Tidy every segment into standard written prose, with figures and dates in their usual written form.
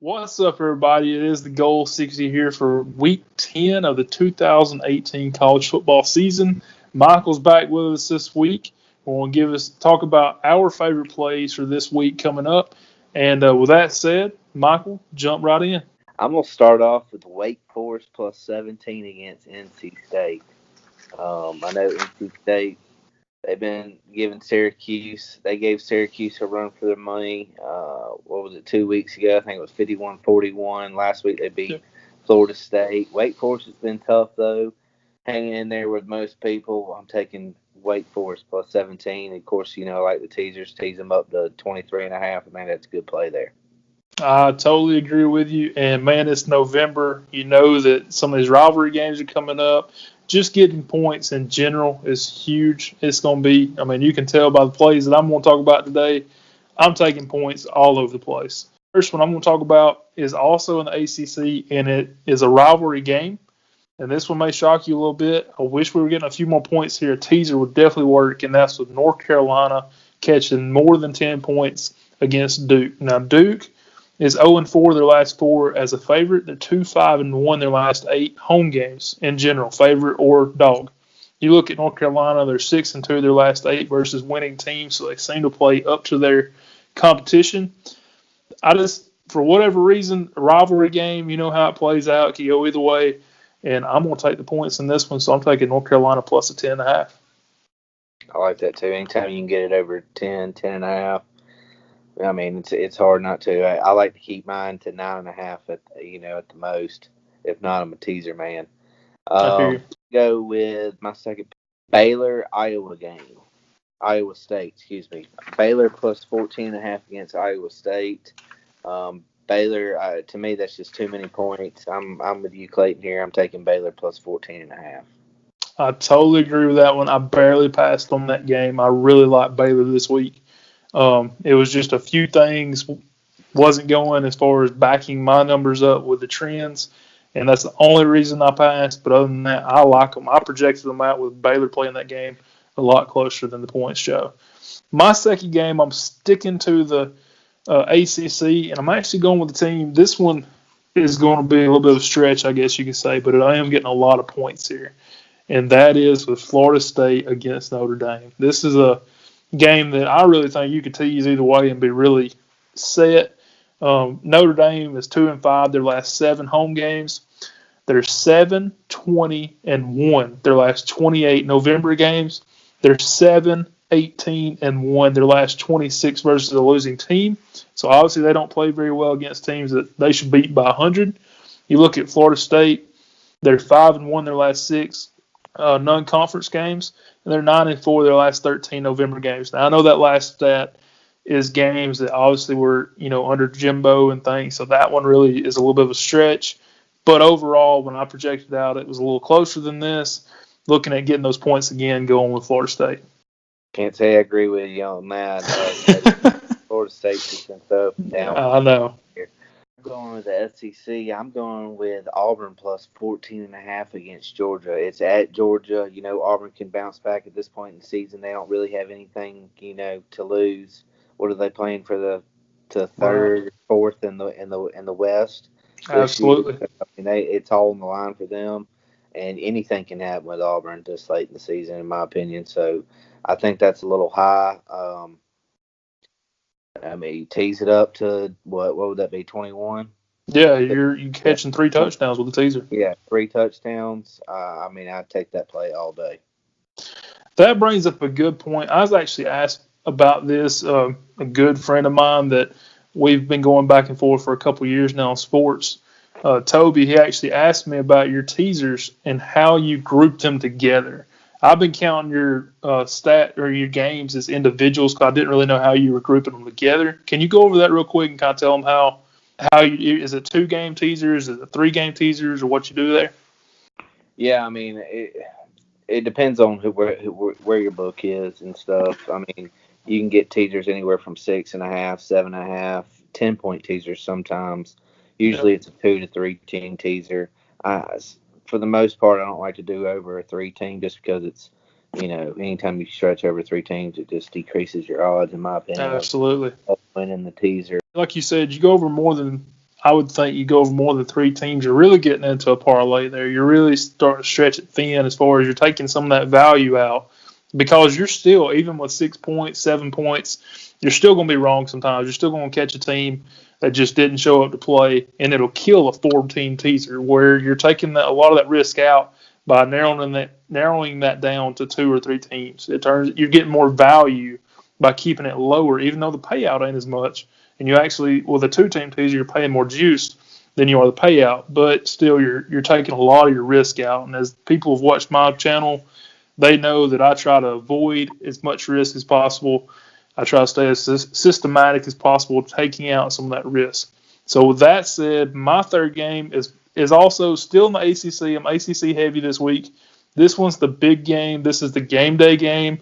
What's up, everybody? It is the Goal60 here for Week 10 of the 2018 college football season. Michael's back with us this week. We're going to talk about our favorite plays for this week coming up. And with that said, Michael, jump right in. I'm going to start off with Wake Forest plus 17 against NC State. I know NC State, they've been giving Syracuse, they gave Syracuse a run for their money. 2 weeks ago? I think it was 51-41. Last week they beat Florida State. Wake Forest has been tough, though, hanging in there with most people. I'm taking Wake Forest plus 17. Of course, I like the teasers, tease them up to 23.5. I think that's a good play there. I totally agree with you. And, man, it's November. You know that some of these rivalry games are coming up. Just getting points in general is huge. It's going to be, you can tell by the plays that I'm going to talk about today, I'm taking points all over the place. First one I'm going to talk about is also in the ACC, and it is a rivalry game. And this one may shock you a little bit. I wish we were getting a few more points here. A teaser would definitely work, and that's with North Carolina catching more than 10 points against Duke. Now, Duke is 0-4 their last 4 as a favorite. They're 2-5-1 their last 8 home games in general, favorite or dog. You look at North Carolina, they're 6-2 their last 8 versus winning teams, so they seem to play up to their competition. For whatever reason, a rivalry game, you know how it plays out. It can go either way, and I'm going to take the points in this one, so I'm taking North Carolina plus a 10.5. I like that, too. Anytime you can get it over 10.5. It's hard not to. I like to keep mine to 9.5 at the most. If not, I'm a teaser man. Go with my second Baylor Iowa State. Baylor plus 14.5 against Iowa State. Baylor, to me, that's just too many points. I'm with you, Clayton. Here, I'm taking Baylor plus 14.5. I totally agree with that one. I barely passed on that game. I really like Baylor this week. It was just a few things wasn't going as far as backing my numbers up with the trends, and that's the only reason I passed. But other than that, I like them. I projected them out with Baylor playing that game a lot closer than the points show. My second game, I'm sticking to the ACC, and I'm actually going with the team. This one is going to be a little bit of a stretch, I guess you could say, but I am getting a lot of points here, and that is with Florida State against Notre Dame. This is a game that I really think you could tease either way and be really set. Notre Dame is 2-5 their last 7 home games. They're 7-20-1 their last 28 November games. They're 7-18-1 their last 26 versus a losing team. So obviously they don't play very well against teams that they should beat by 100. You look at Florida State, they're 5-1 their last 6 non-conference games, and they're 9-4 their last 13 November games. Now I know that last stat is games that obviously were under Jimbo and things, so that one really is a little bit of a stretch. But overall, when I projected out, it was a little closer than this. Looking at getting those points again, going with Florida State. Can't say I agree with you on that. Florida State's just been tough. I know. I'm going with the SEC. I'm going with Auburn plus 14.5 against Georgia. It's at Georgia. Auburn can bounce back at this point in the season. They don't really have anything, to lose. What are they playing for the third, fourth in the West? Absolutely. It's all on the line for them, and anything can happen with Auburn this late in the season, in my opinion. So I think that's a little high. Tease it up to what would that be, 21? Yeah, you're catching 3 touchdowns with the teaser. Yeah, 3 touchdowns. I'd take that play all day. That brings up a good point. I was actually asked about this. A good friend of mine that we've been going back and forth for a couple years now in sports, Toby, he actually asked me about your teasers and how you group them together. I've been counting your stat or your games as individuals because I didn't really know how you were grouping them together. Can you go over that real quick and kind of tell them how is it 2-game teasers, is it 3-game teasers, or what you do there? Yeah, it depends on where your book is and stuff. You can get teasers anywhere from 6.5, 7.5, 10-point teasers sometimes. Usually it's a 2 to 3 team teaser. For the most part, I don't like to do over a 3 team just because it's, anytime you stretch over 3 teams, it just decreases your odds, in my opinion. Absolutely. Of winning the teaser. Like you said, you go over more than I would think you go over more than 3 teams, you're really getting into a parlay there. You're really starting to stretch it thin as far as you're taking some of that value out because you're still, even with 6 points, 7 points, you're still going to be wrong sometimes. You're still going to catch a team that just didn't show up to play, and it'll kill a 4-team teaser where you're taking a lot of that risk out by narrowing that down to 2 or 3 teams. You're getting more value by keeping it lower, even though the payout ain't as much. And you actually, with a 2-team teaser, you're paying more juice than you are the payout, but still you're taking a lot of your risk out. And as people have watched my channel, they know that I try to avoid as much risk as possible. I try to stay as systematic as possible, taking out some of that risk. So with that said, my third game is also still in the ACC. I'm ACC heavy this week. This one's the big game. This is the game day game.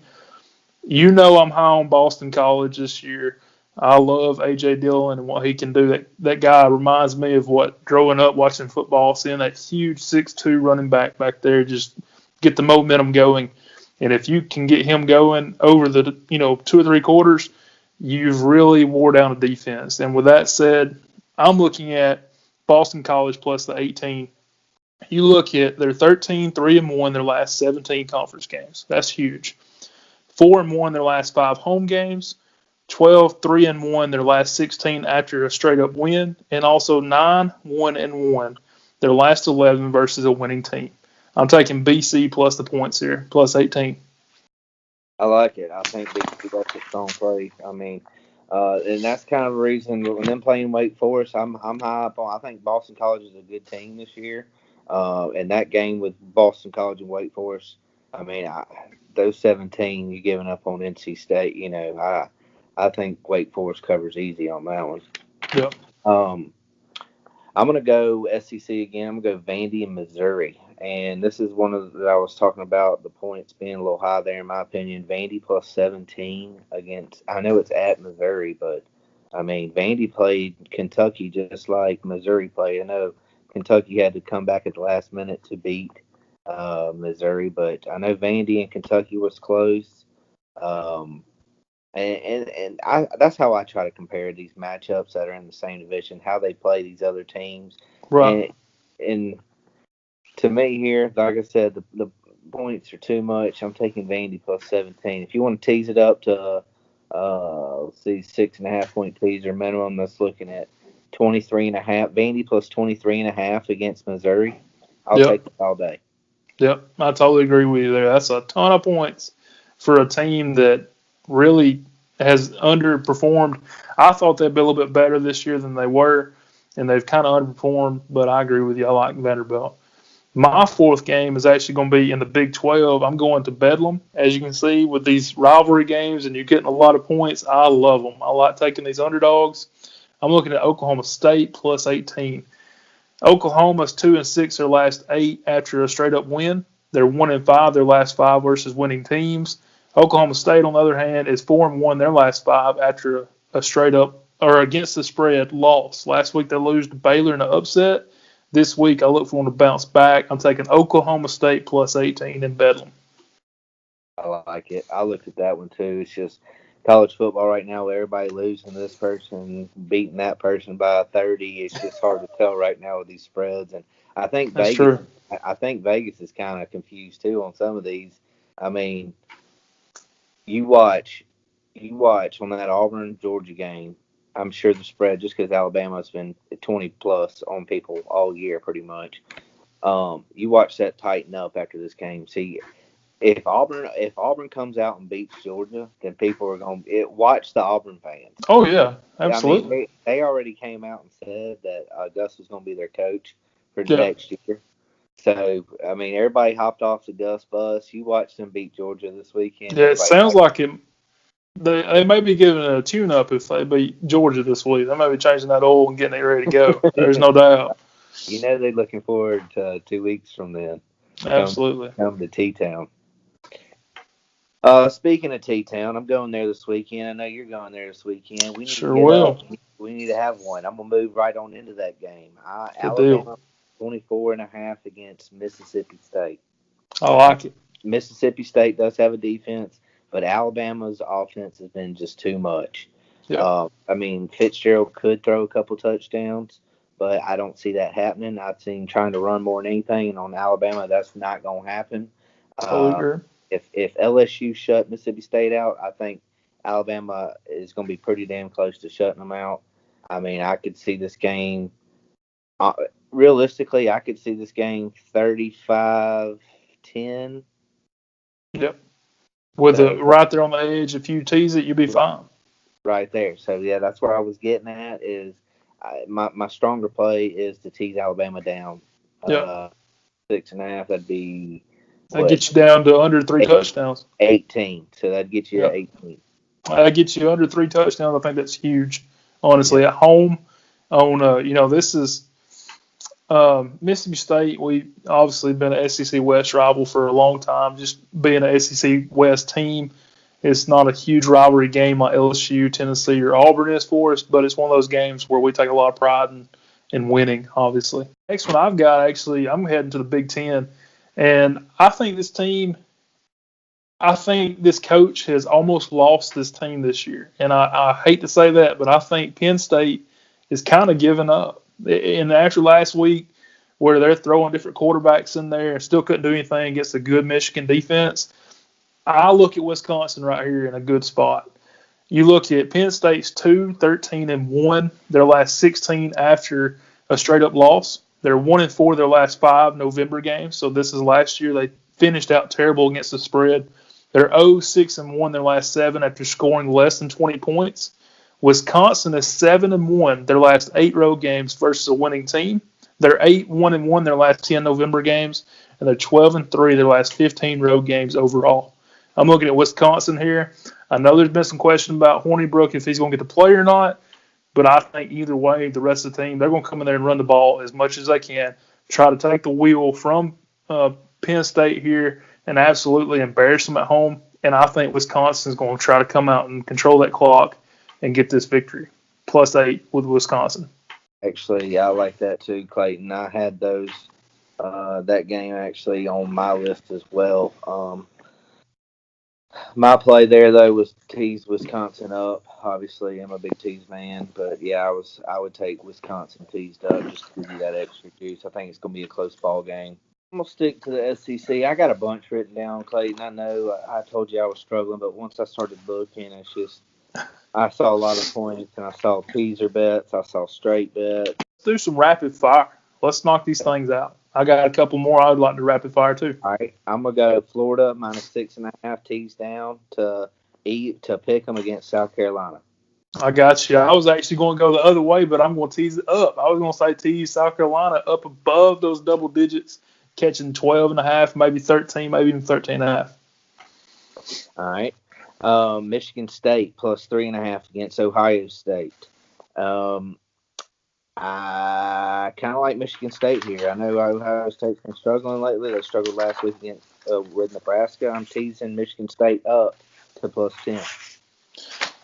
You know I'm high on Boston College this year. I love A.J. Dillon and what he can do. That guy reminds me of what growing up watching football, seeing that huge 6'2" running back there just get the momentum going. And if you can get him going over the 2 or 3 quarters, you've really wore down a defense. And with that said, I'm looking at Boston College plus the 18. You look at their 13, 3-1 their last 17 conference games. That's huge. 4-1 their last 5 home games. 12, 3-1 their last 16 after a straight up win, and also 9-1-1 their last 11 versus a winning team. I'm taking BC plus the points here, plus 18. I like it. I think BC, that's a strong play. I mean, and that's kind of the reason when them playing Wake Forest, I'm high up on. I think Boston College is a good team this year, and that game with Boston College and Wake Forest, I mean, those 17 you're giving up on NC State, I think Wake Forest covers easy on that one. Yep. I'm going to go SEC again. I'm going to go Vandy and Missouri. And this is one of that I was talking about, the points being a little high there, in my opinion. Vandy plus 17 against, I know it's at Missouri, but, I mean, Vandy played Kentucky just like Missouri played. I know Kentucky had to come back at the last minute to beat Missouri, but I know Vandy and Kentucky was close. And that's how I try to compare these matchups that are in the same division, how they play these other teams. Right. And to me here, like I said, the points are too much. I'm taking Vandy plus 17. If you want to tease it up to, let's see, 6.5 point teaser minimum, that's looking at 23.5. Vandy plus 23.5 against Missouri. I'll take it all day. Yep, I totally agree with you there. That's a ton of points for a team that really has underperformed. I thought they'd be a little bit better this year than they were, and they've kind of underperformed, but I agree with you. I like Vanderbilt. My fourth game is actually going to be in the Big 12. I'm going to Bedlam. As you can see, with these rivalry games and you're getting a lot of points, I love them. I like taking these underdogs. I'm looking at Oklahoma State plus 18. Oklahoma's 2-6 their last 8 after a straight-up win. They're 1-5 their last 5 versus winning teams. Oklahoma State, on the other hand, is 4-1 their last 5 after a straight-up or against the spread loss. Last week they lose to Baylor in an upset. This week I look for them to bounce back. I'm taking Oklahoma State plus 18 in Bedlam. I like it. I looked at that one too. It's just college football right now, everybody losing this person, beating that person by 30. It's just hard to tell right now with these spreads. And I think That's Vegas, true. I think Vegas is kind of confused too on some of these. I mean, you watch on that Auburn Georgia game. I'm sure the spread, just because Alabama's been 20 plus on people all year, pretty much. You watch that tighten up after this game. See, if Auburn comes out and beats Georgia, then people are going to watch the Auburn fans. Oh, yeah, absolutely. I mean, they already came out and said that Gus was going to be their coach for Yeah. next year. So, I mean, everybody hopped off the Gus bus. You watched them beat Georgia this weekend. Yeah, it sounds like it. They may be giving it a tune-up if they beat Georgia this week. They may be changing that oil and getting it ready to go. There's no doubt. You know they're looking forward to 2 weeks from then. Absolutely. Come to T-Town. Speaking of T-Town, I'm going there this weekend. I know you're going there this weekend. We need Sure will. We need to have one. I'm going to move right on into that game. Good Alabama, deal. 24.5 against Mississippi State. I like it. Mississippi State does have a defense, but Alabama's offense has been just too much. Yeah. I mean, Fitzgerald could throw a couple touchdowns, but I don't see that happening. I've seen trying to run more than anything, and on Alabama, that's not going to happen. Totally agree. If LSU shut Mississippi State out, I think Alabama is going to be pretty damn close to shutting them out. I mean, I could see this game. Realistically, I could see this game 35-10. Yep. With right there on the edge, if you tease it, you'll be fine. Right there. So, yeah, that's where I was getting at is my stronger play is to tease Alabama down. Yep. 6.5, that'd be that gets you down to under 3 touchdowns. 18. So that'd get you at 18. That gets you under 3 touchdowns. I think that's huge. Honestly, at home on this is Mississippi State. We obviously been an SEC West rival for a long time. Just being an SEC West team, it's not a huge rivalry game like LSU, Tennessee, or Auburn is for us, but it's one of those games where we take a lot of pride in winning. Obviously, next one I've got I'm heading to the Big Ten. And I think this coach has almost lost this team this year. And I hate to say that, but I think Penn State is kind of giving up. And after last week, where they're throwing different quarterbacks in there and still couldn't do anything against a good Michigan defense, I look at Wisconsin right here in a good spot. You look at Penn State's 2-13-1, their last 16 after a straight-up loss. They're 1-4 their last 5 November games. So this is last year. They finished out terrible against the spread. They're 0-6-1 their last 7 after scoring less than 20 points. Wisconsin is 7-1 their last 8 road games versus a winning team. They're 8-1-1 their last 10 November games, and they're 12-3 their last 15 road games overall. I'm looking at Wisconsin here. I know there's been some question about Hornibrook if he's going to get to play or not. But I think either way, the rest of the team, they're going to come in there and run the ball as much as they can, try to take the wheel from Penn State here and absolutely embarrass them at home. And I think Wisconsin is going to try to come out and control that clock and get this victory. +8 with Wisconsin. Actually, I like that too, Clayton. I had that game actually on my list as well. My play there though was tease Wisconsin up. Obviously, I'm a big tease man, but yeah, I would take Wisconsin teased up just to give you that extra juice. I think it's going to be a close ball game. I'm gonna stick to the SEC. I got a bunch written down, Clayton. I know I told you I was struggling, but once I started looking, it's just I saw a lot of points, and I saw teaser bets, I saw straight bets. Let's do some rapid fire. Let's knock these things out. I got a couple more I would like to rapid fire too. All right, I'm gonna go Florida -6.5 tees down to pick them against South Carolina. I got you. I was actually going to go the other way, but I'm going to tease it up. I was going to say tease South Carolina up above those double digits, catching 12.5, maybe 13, maybe even 13.5. All right. Michigan State +3.5 against Ohio State. I kind of like Michigan State here. I know Ohio State's been struggling lately. They struggled last week against with Nebraska. I'm teasing Michigan State up to +10.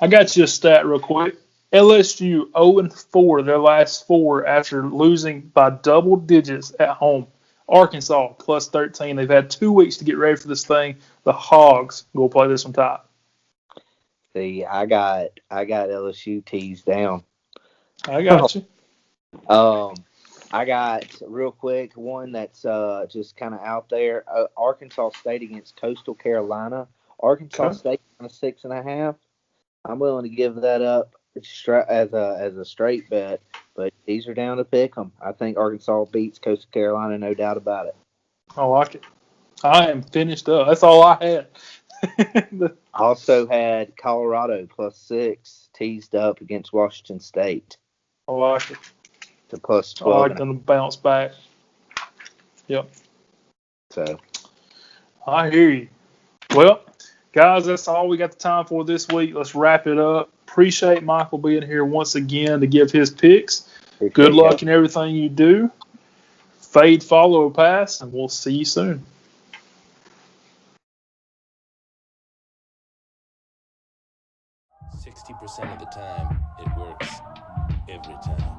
I got you a stat real quick. LSU 0-4 their last 4 after losing by double digits at home. Arkansas +13. They've had 2 weeks to get ready for this thing. The Hogs will play this one top. See, I got LSU teased down. I got you. I got real quick one that's just kind of out there. Arkansas State against Coastal Carolina. Arkansas State on 6.5. I'm willing to give that up as a straight bet, but these are down to pick them. I think Arkansas beats Coastal Carolina, no doubt about it. I like it. I am finished up. That's all I had. Also had Colorado +6 teased up against Washington State. I like it. To +12. I like them to bounce back. Yep. So. I hear you. Well, guys, that's all we got the time for this week. Let's wrap it up. Appreciate Michael being here once again to give his picks. Good luck in everything you do. Fade, follow, or pass, and we'll see you soon. %of the time, it works every time.